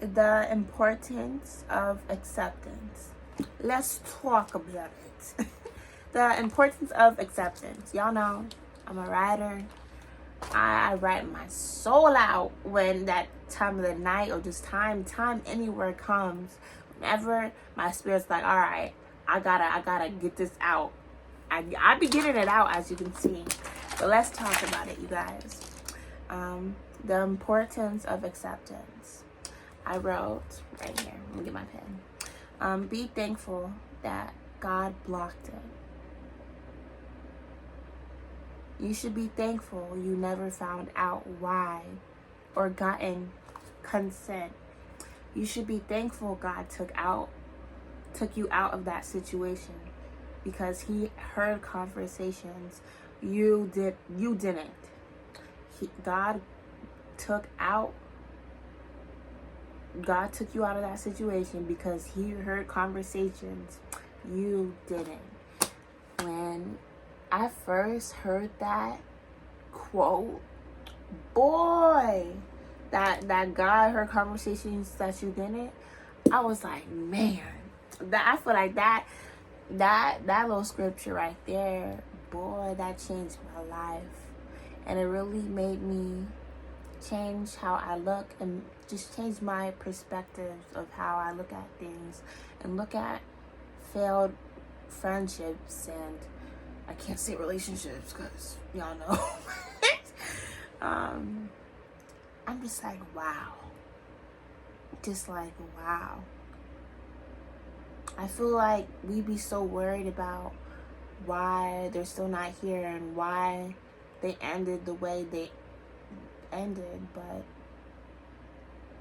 The importance of acceptance. Let's talk about it. The importance of acceptance. Y'all know I'm a writer. I write my soul out when that time of the night or just time anywhere comes. Whenever my spirit's like, all right, I gotta get this out. I be getting it out, as you can see. But let's talk about it, you guys. The importance of acceptance. I wrote right here. Let me get my pen. Be thankful that God blocked it. You should be thankful you never found out why or gotten consent. You should be thankful God took you out of that situation because he heard conversations you didn't. God took you out of that situation because he heard conversations you didn't. When I first heard that quote, boy, that God heard conversations that you didn't, I was like, man, I feel like that little scripture right there, boy, that changed my life. And it really made me change how I look and just change my perspectives of how I look at things and look at failed friendships, and I can't say relationships because y'all know. I'm just like, wow. Just like, wow. I feel like we be so worried about why they're still not here and why they ended the way they ended, but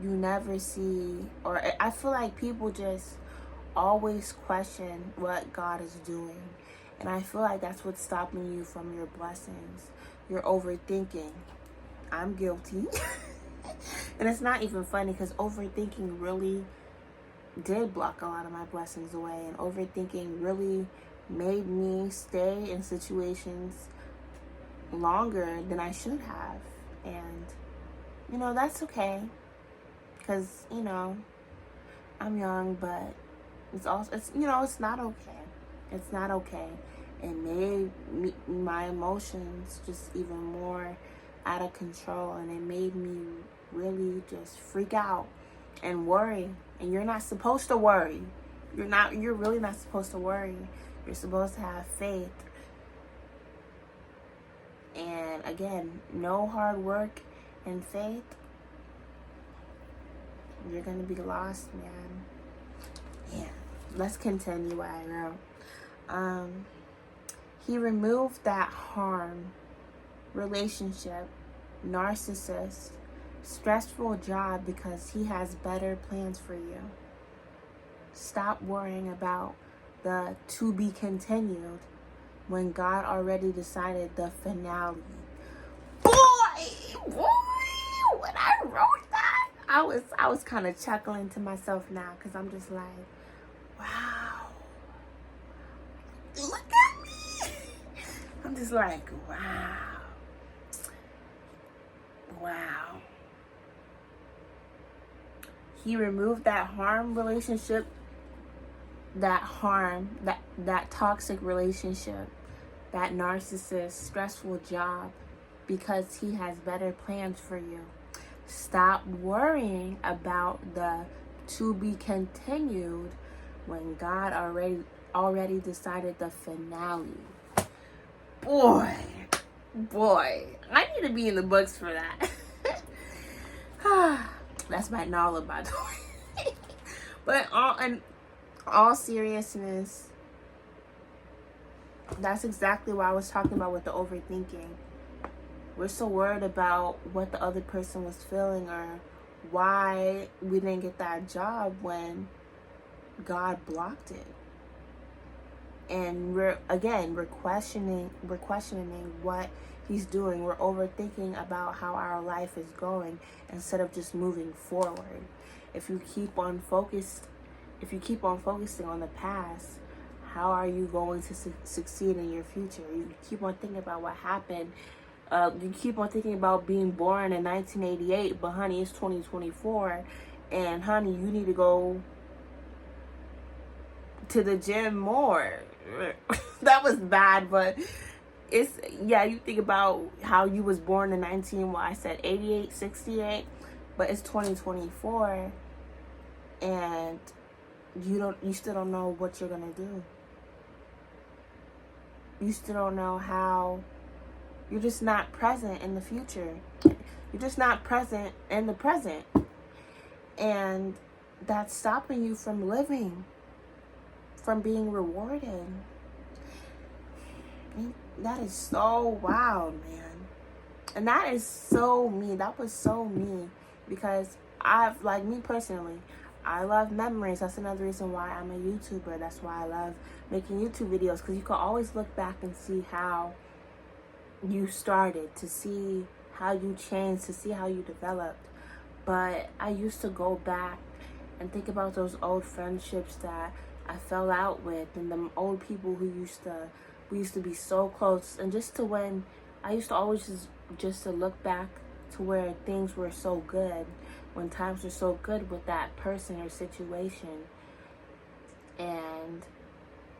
you never see, or I feel like people just always question what God is doing. And I feel like that's what's stopping you from your blessings. You're overthinking. I'm guilty. And it's not even funny because overthinking really did block a lot of my blessings away. And overthinking really made me stay in situations longer than I should have. And, that's okay. Because, I'm young, but it's not okay. It's not okay. It made my emotions just even more out of control, and it made me really just freak out and worry. And you're not supposed to worry. You're really not supposed to worry. You're supposed to have faith. And again, no hard work and faith, you're gonna be lost, man. Yeah. Let's continue what I wrote. He removed that harm, relationship, narcissist, stressful job because he has better plans for you. Stop worrying about the to be continued when God already decided the finale. Boy, when I wrote that, I was kind of chuckling to myself now because I'm just like, wow. Look at me. I'm just like, wow. Wow. He removed that harm relationship, that toxic relationship, that narcissist, stressful job because he has better plans for you. Stop worrying about the to be continued when God already decided the finale. Boy, I need to be in the books for that. That's my Nala, by the way. But in all seriousness, that's exactly what I was talking about with the overthinking. We're so worried about what the other person was feeling or why we didn't get that job when God blocked it. And we're questioning what he's doing. We're overthinking about how our life is going instead of just moving forward. If you keep on focusing on the past, how are you going to succeed in your future? You keep on thinking about what happened. You keep on thinking about being born in 1988, but honey, it's 2024, And honey, you need to go to the gym more. That was bad, but it's, yeah, you think about how you was born in 19, well, I said 88, 68, but it's 2024, and you still don't know what you're gonna do. You still don't know how. You're just not present in the future. You're just not present in the present. And that's stopping you from living, from being rewarded. That is so wild, man. And that is so me. That was so me. Because like me personally, I love memories. That's another reason why I'm a YouTuber. That's why I love making YouTube videos. Because you can always look back and see how you started, to see how you changed, to see how you developed. But I used to go back and think about those old friendships that I fell out with, and the old people who we used to be so close. And just to when I used to always just to look back to where things were so good, when times were so good with that person or situation. And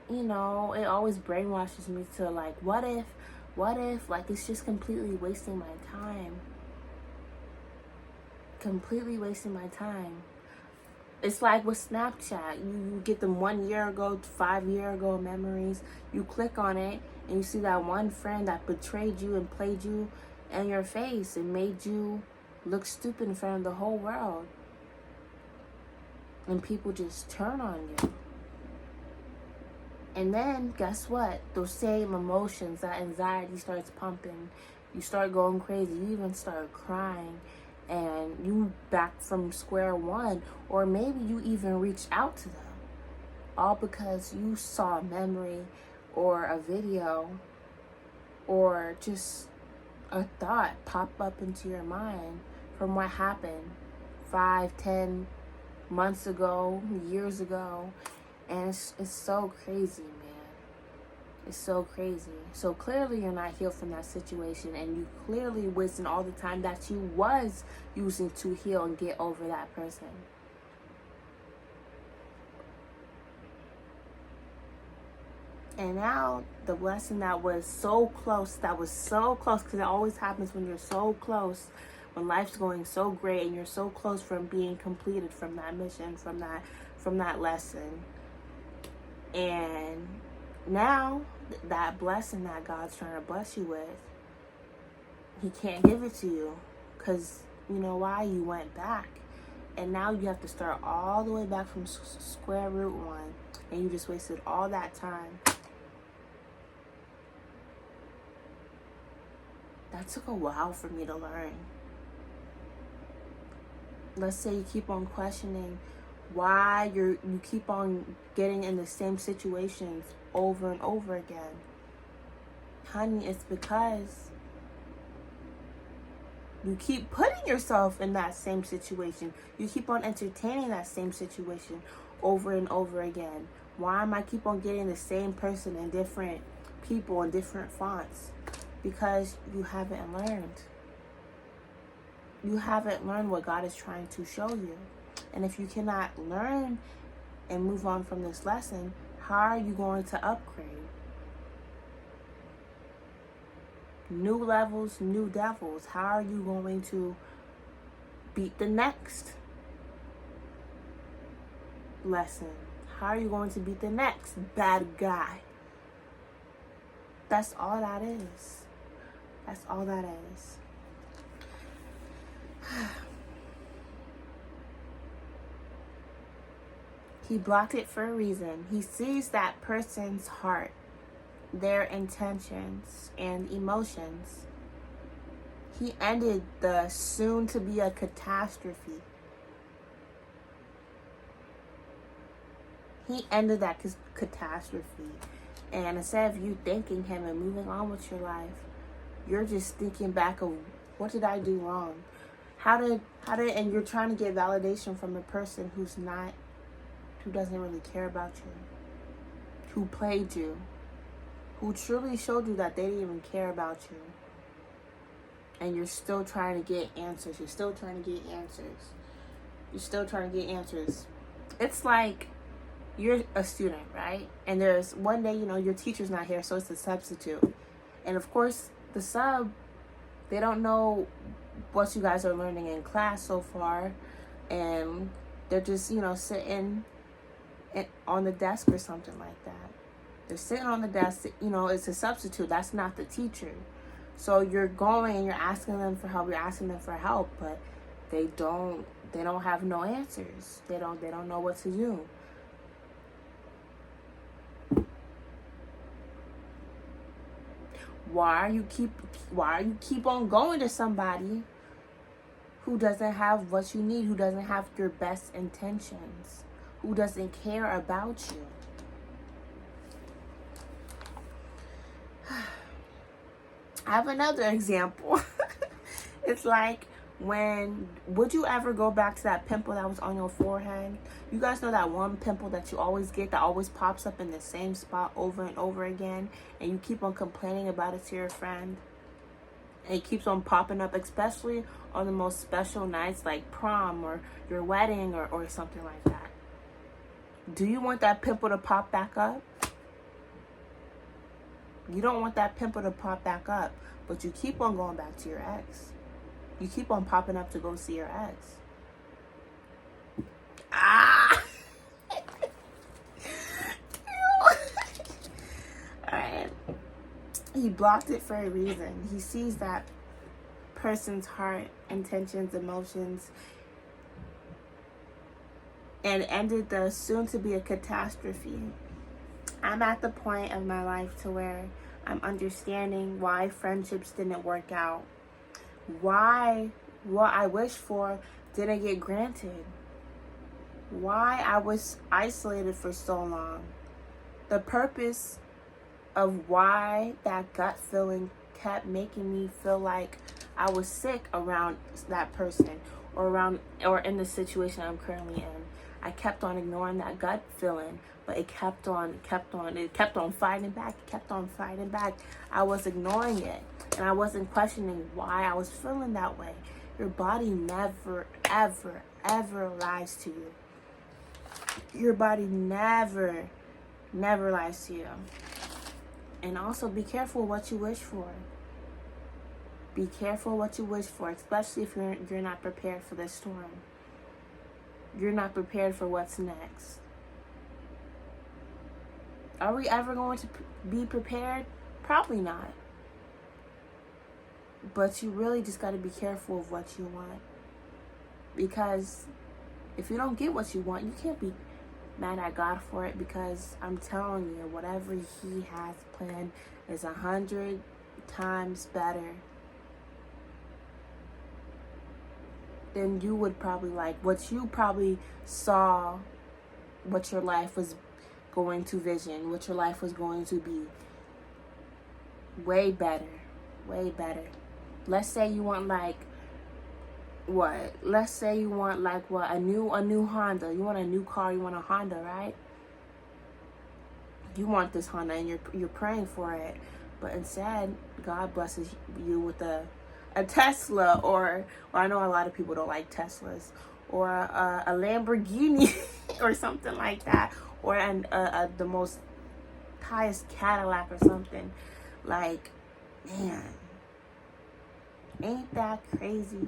you know, it always brainwashes me to like, what if, like, it's just completely wasting my time. Completely wasting my time. It's like with Snapchat. You get them 1 year ago, 5 year ago memories. You click on it and you see that one friend that betrayed you and played you in your face and made you look stupid in front of the whole world. And people just turn on you. And then, guess what? Those same emotions, that anxiety starts pumping. You start going crazy. You even start crying. And you back from square one. Or maybe you even reach out to them. All because you saw a memory or a video or just a thought pop up into your mind from what happened 5, 10 months ago, years ago. And it's so crazy, man. It's so crazy. So clearly you're not healed from that situation, and you clearly wasting all the time that you was using to heal and get over that person. And now the blessing that was so close, because it always happens when you're so close, when life's going so great and you're so close from being completed from that mission, from that lesson. And now that blessing that God's trying to bless you with, he can't give it to you, because you know why? You went back, and now you have to start all the way back from square root one, and you just wasted all that time. That took a while for me to learn. Let's say you keep on questioning why you keep on getting in the same situations over and over again. Honey, it's because you keep putting yourself in that same situation. You keep on entertaining that same situation over and over again. Why am I keep on getting the same person and different people and different fonts? Because you haven't learned. You haven't learned what God is trying to show you. And if you cannot learn and move on from this lesson, how are you going to upgrade? New levels, new devils. How are you going to beat the next lesson? How are you going to beat the next bad guy? That's all that is. That's all that is. He blocked it for a reason. He sees that person's heart, their intentions and emotions. He ended the soon to be a catastrophe. He ended that catastrophe. And instead of you thanking him and moving on with your life, you're just thinking back of, what did I do wrong? How did, and you're trying to get validation from a person who doesn't really care about you, who played you, who truly showed you that they didn't even care about you. And you're still trying to get answers. You're still trying to get answers. You're still trying to get answers. It's like you're a student, right? And there's one day, your teacher's not here, so it's a substitute. And of course, the sub, they don't know what you guys are learning in class so far. And they're just, sitting on the desk or something like that. They're sitting on the desk, it's a substitute. That's not the teacher. So you're going and you're asking them for help. You're asking them for help, but they don't have no answers. They don't know what to do. Why you keep on going to somebody who doesn't have what you need, who doesn't have your best intentions, who doesn't care about you? I have another example. It's like, would you ever go back to that pimple that was on your forehead? You guys know that one pimple that you always get that always pops up in the same spot over and over again, and you keep on complaining about it to your friend, and it keeps on popping up, especially on the most special nights like prom or your wedding or something like that. Do you want that pimple to pop back up? You don't want that pimple to pop back up, but you keep on going back to your ex. You keep on popping up to go see your ex. Alright. He blocked it for a reason. He sees that person's heart, intentions, emotions, and ended the soon-to-be a catastrophe. I'm at the point of my life to where I'm understanding why friendships didn't work out. Why what I wished for didn't get granted. Why I was isolated for so long. The purpose of why that gut feeling kept making me feel like I was sick around that person or in the situation I'm currently in. I kept on ignoring that gut feeling, but it kept on fighting back. I was ignoring it, and I wasn't questioning why I was feeling that way. Your body never, ever, ever lies to you. Your body never lies to you. And also be careful what you wish for. Be careful what you wish for, especially if you're not prepared for the storm. You're not prepared for what's next. Are we ever going to be prepared? Probably not. But you really just got to be careful of what you want. Because if you don't get what you want, you can't be mad at God for it, because I'm telling you, whatever He has planned is 100 times better than you would probably like. What you probably saw, what your life was going to vision, what your life was going to be. Way better. Let's say you want a new Honda. You want a new car, you want a Honda, right? You want this Honda and you're praying for it. But instead, God blesses you with a Tesla, or I know a lot of people don't like Teslas, or a Lamborghini or something like that, or the most highest Cadillac or something. Like, man, ain't that crazy?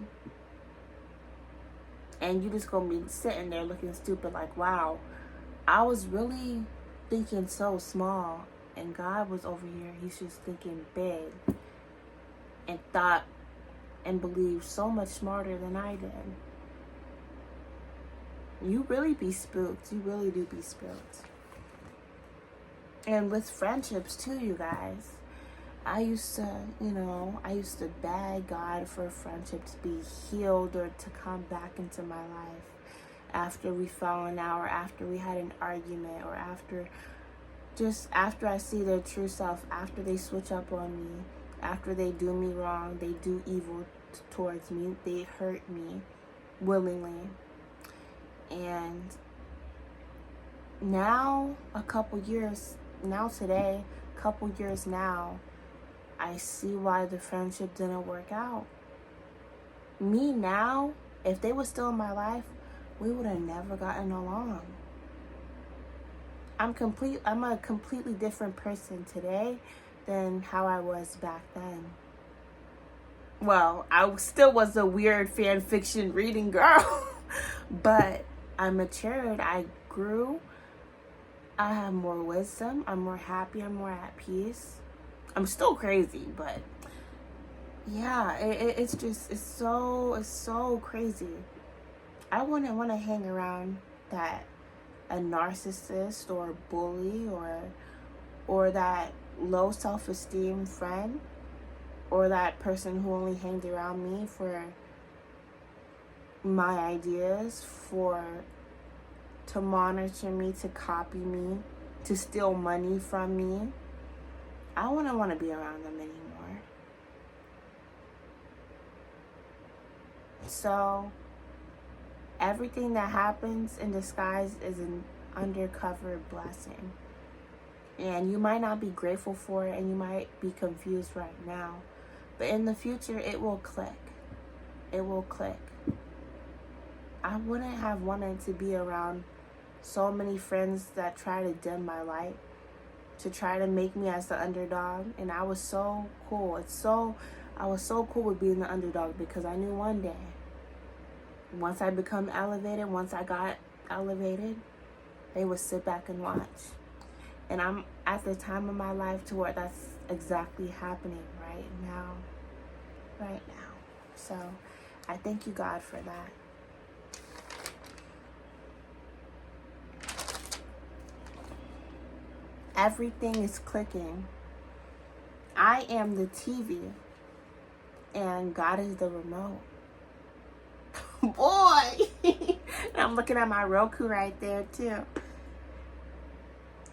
And you just gonna be sitting there looking stupid like, wow, I was really thinking so small, and God was over here, He's just thinking big, and thought and believed so much smarter than I did. You really be spooked. You really do be spooked. And with friendships too, you guys. I used to beg God for a friendship to be healed or to come back into my life after we fallen out, or after we had an argument, or after I see their true self, after they switch up on me, after they do me wrong, they do evil towards me, they hurt me willingly. And now, I see why the friendship didn't work out. Me now, if they were still in my life, we would have never gotten along. I'm a completely different person today than how I was back then. Well, I still was a weird fan fiction reading girl, but I matured, I grew, I have more wisdom, I'm more happy, I'm more at peace. I'm still crazy, but yeah, it's so crazy. I wouldn't want to hang around a narcissist or bully or that low self-esteem friend, or that person who only hangs around me for my ideas, to monitor me, to copy me, to steal money from me. I wouldn't want to be around them anymore. So everything that happens in disguise is an undercover blessing. And you might not be grateful for it, and you might be confused right now. But in the future, it will click. It will click. I wouldn't have wanted to be around so many friends that try to dim my light, to try to make me as the underdog. And I was so cool. I was so cool with being the underdog, because I knew one day, once I become elevated, once I got elevated, they would sit back and watch. And I'm at the time of my life to where that's exactly happening right now. So I thank you, God, for that. Everything is clicking. I am the TV, and God is the remote. Boy! I'm looking at my Roku right there too.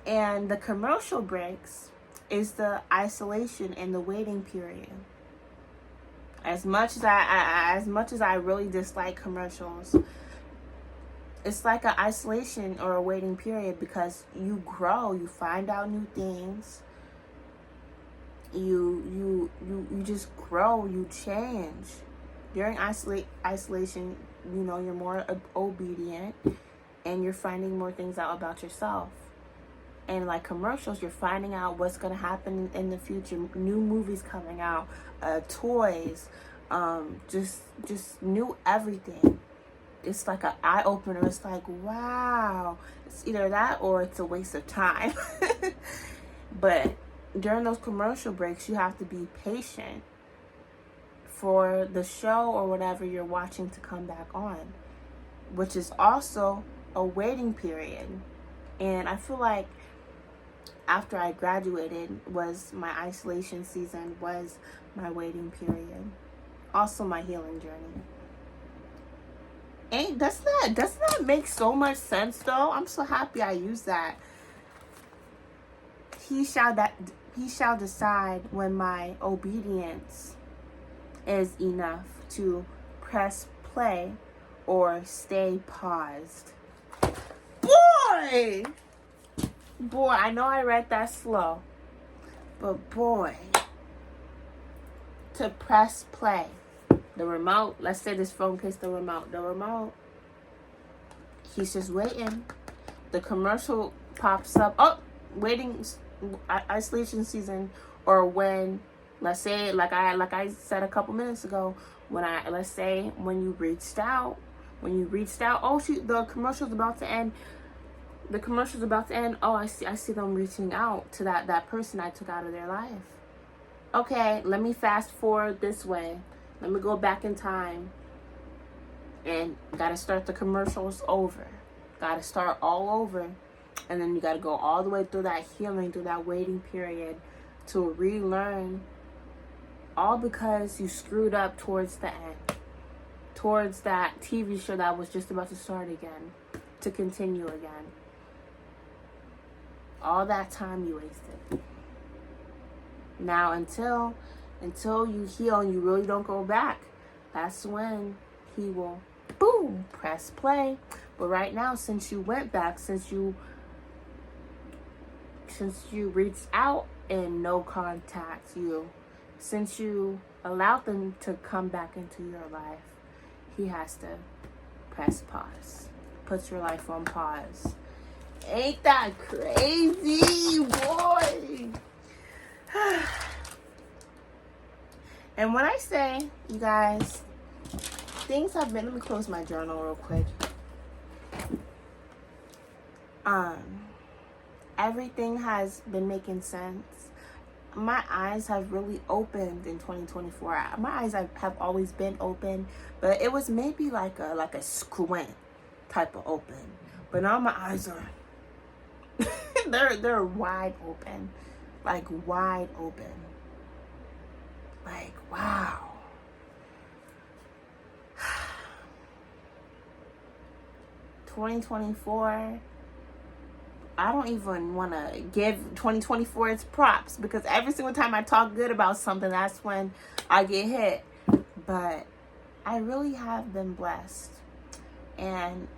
And the commercial breaks is the isolation and the waiting period. As much as I really dislike commercials, it's like an isolation or a waiting period, because you grow, you find out new things, you just grow, you change. During isolation, you're more obedient, and you're finding more things out about yourself. And like commercials, you're finding out what's going to happen in the future. New movies coming out, toys, just new everything. It's like an eye-opener. It's like, wow. It's either that or it's a waste of time. But during those commercial breaks, you have to be patient for the show or whatever you're watching to come back on, which is also a waiting period. And I feel like after I graduated was my isolation season, was my waiting period, also my healing journey. Doesn't that make so much sense though? I'm so happy I used that. He shall decide when my obedience is enough to press play or stay paused. Boy, I know I read that slow, but boy, to press play. The remote, let's say this phone case, the remote, he's just waiting. The commercial pops up. Oh, waiting, isolation season, or when, let's say, like I said a couple minutes ago, when you reached out, oh shoot, the commercial's about to end. Oh, I see them reaching out to that person I took out of their life. Okay, let me fast forward this way. Let me go back in time. And gotta start the commercials over. Gotta start all over. And then you gotta go all the way through that healing, through that waiting period, to relearn. All because you screwed up towards the end. Towards that TV show that was just about to start again. To continue again. All that time you wasted. Now until you heal and you really don't go back, that's when he will, boom, press play. But right now, since you went back, since you reached out and no contact, since you allowed them to come back into your life, he has to press pause. puts your life on pause. Ain't that crazy, boy? And when I say, you guys, things have been, let me close my journal real quick. Everything has been making sense. My eyes have really opened in 2024. My eyes have always been open, but it was maybe like a squint type of open. But now my eyes are they're wide open. Like wide open. Like wow. 2024, I don't even want to give 2024 its props, because every single time I talk good about something, that's when I get hit. But I really have been blessed. And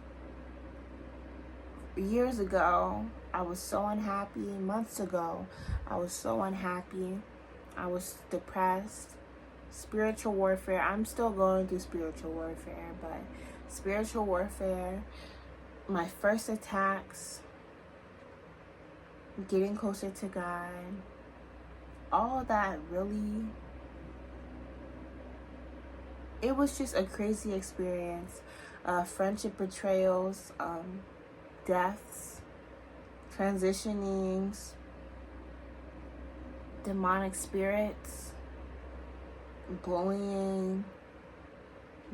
years ago, I was so unhappy. Months ago, I was so unhappy. I was depressed. Spiritual warfare. I'm still going through spiritual warfare, but spiritual warfare, my first attacks, getting closer to God, all that really, it was just a crazy experience. Friendship betrayals, deaths, transitionings, demonic spirits, bullying,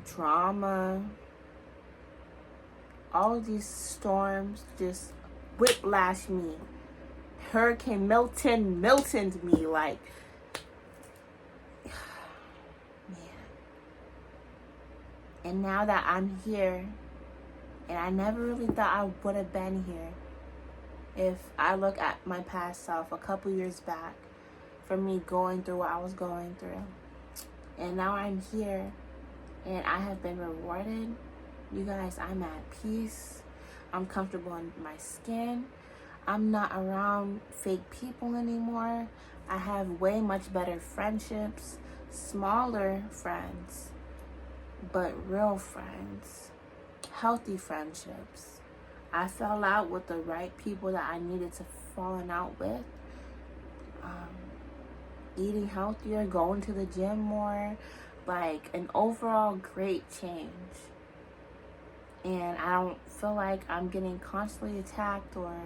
drama, all of these storms just whiplash me. Hurricane Miltoned me, like, man. And now that I'm here, and I never really thought I would have been here if I look at my past self a couple years back, for me going through what I was going through. And now I'm here, and I have been rewarded. You guys, I'm at peace. I'm comfortable in my skin. I'm not around fake people anymore. I have way much better friendships, smaller friends, but real friends, healthy friendships. I fell out with the right people that I needed to fall out with. Eating healthier, going to the gym more, like an overall great change. And I don't feel like I'm getting constantly attacked, or,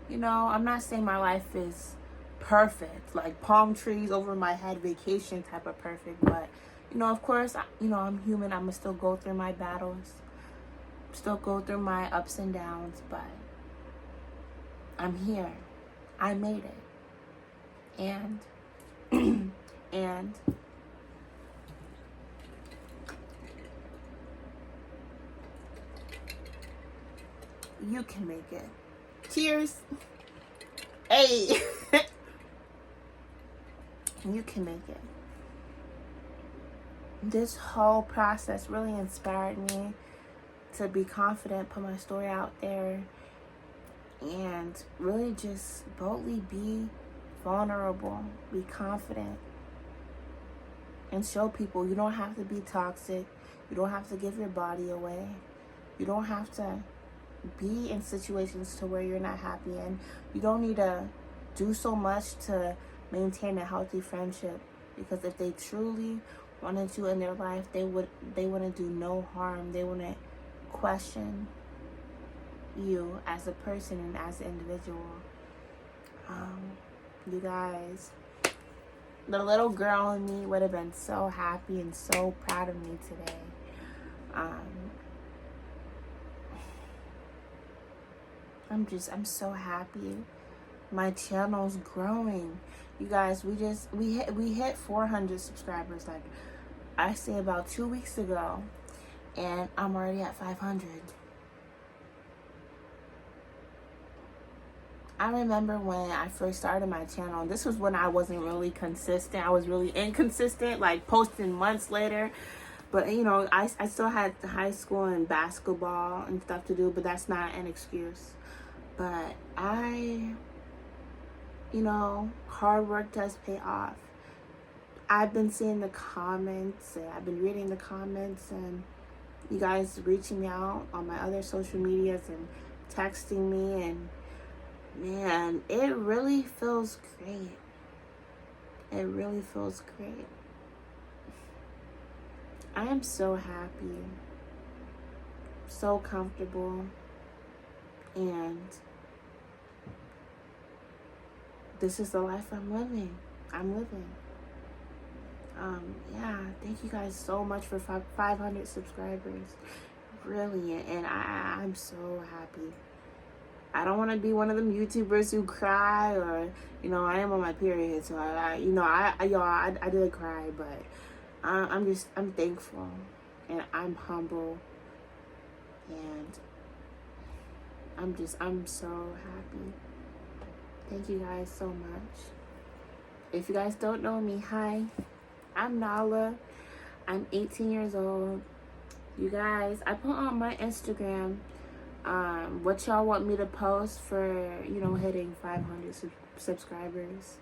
you know, I'm not saying my life is perfect, like palm trees over my head, vacation type of perfect. But, you know, of course, you know, I'm human. I'm going to still go through my battles, still go through my ups and downs. But I'm here. I made it. And, and you can make it. Cheers. Hey. You can make it. This whole process really inspired me to be confident, put my story out there, and really just boldly be vulnerable, be confident, and show people you don't have to be toxic. You don't have to give your body away. You don't have to be in situations to where you're not happy in. You don't need to do so much to maintain a healthy friendship, because if they truly wanted you in their life, they wouldn't do no harm. They wouldn't question you as a person and as an individual. You guys, the little girl in me would have been so happy and so proud of me today. I'm so happy. My channel's growing. You guys, we hit 400 subscribers, like I say, about 2 weeks ago, and I'm already at 500. I remember when I first started my channel, this was when I wasn't really consistent. I was really inconsistent, like posting months later. But, you know, I still had high school and basketball and stuff to do, but that's not an excuse. But you know, hard work does pay off. I've been seeing the comments, and I've been reading the comments, and you guys reaching me out on my other social medias and texting me, and man, it really feels great. It really feels great. I am so happy, so comfortable, and this is the life I'm living. Yeah, thank you guys so much for 500 subscribers. Really, and I'm so happy. I don't want to be one of them YouTubers who cry, or, you know, I am on my period, so I did cry, but I'm thankful, and I'm humble, and I'm so happy. Thank you guys so much. If you guys don't know me, hi, I'm Nala. I'm 18 years old. You guys, I put on my Instagram what y'all want me to post for, you know, hitting 500 subscribers.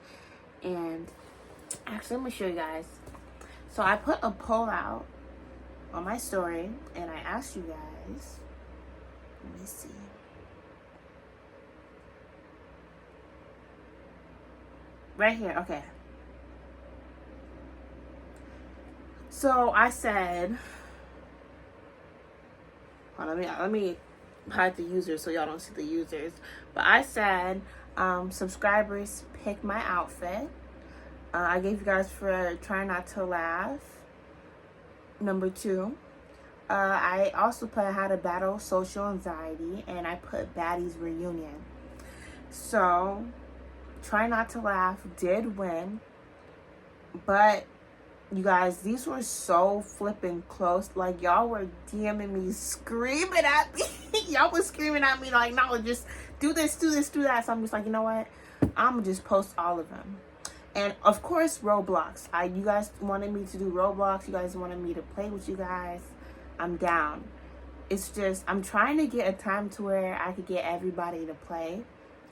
And actually, let me show you guys. So I put a poll out on my story, and I asked you guys, let me see. Right here, okay. So I said, let me hide the users so y'all don't see the users. But I said, subscribers pick my outfit. I gave you guys for Try Not to Laugh. Number 2. I also put How to Battle Social Anxiety, and I put Baddies Reunion. So Try Not to Laugh did win, but you guys, these were so flipping close. Like, y'all were DMing me, screaming at me. Y'all was screaming at me like, no, just do this, do this, do that. So I'm just like, you know what? I'm gonna just post all of them. And of course, Roblox. You guys wanted me to do Roblox. You guys wanted me to play with you guys. I'm down. It's just, I'm trying to get a time to where I could get everybody to play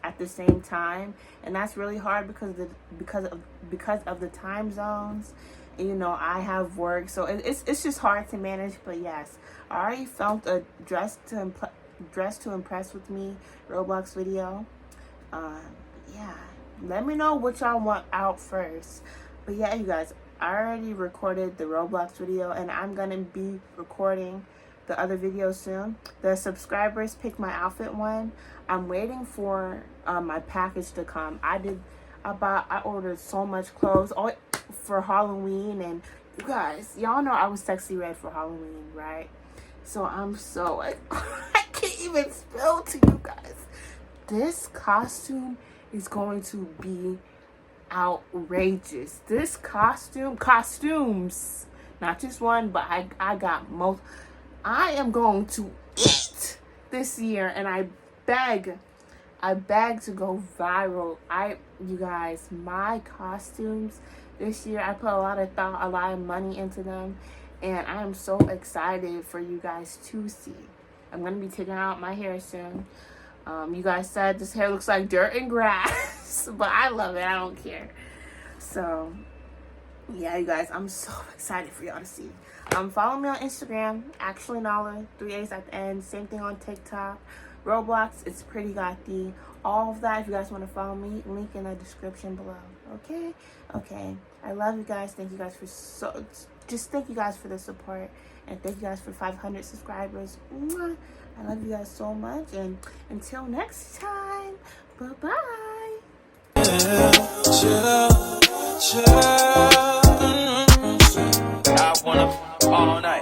at the same time, and that's really hard because of the time zones. And, you know, I have work, so it's just hard to manage. But yes, I already filmed a dress to impress with me Roblox video. Yeah, let me know what y'all want out first. But yeah, you guys, I already recorded the Roblox video, and I'm gonna be recording the other videos soon. The subscribers pick my outfit one. I'm waiting for my package to come. I ordered so much clothes for Halloween, and you guys, y'all know I was sexy red for Halloween, right? So I'm so like, I can't even spell to you guys. This costume is going to be outrageous. This costumes, not just one, but I got most. I am going to eat this year, and I beg to go viral. You guys, my costumes this year, I put a lot of thought, a lot of money into them, and I am so excited for you guys to see. I'm going to be taking out my hair soon. You guys said this hair looks like dirt and grass, but I love it. I don't care. So, yeah, you guys, I'm so excited for y'all to see. Follow me on Instagram, actually Nala, 3 A's at the end. Same thing on TikTok. Roblox, it's Prettygothee. All of that, if you guys want to follow me, link in the description below. Okay. I love you guys. Thank you guys thank you guys for the support, and thank you guys for 500 subscribers. Mwah. I love you guys so much, and until next time, bye-bye. I wanna all night.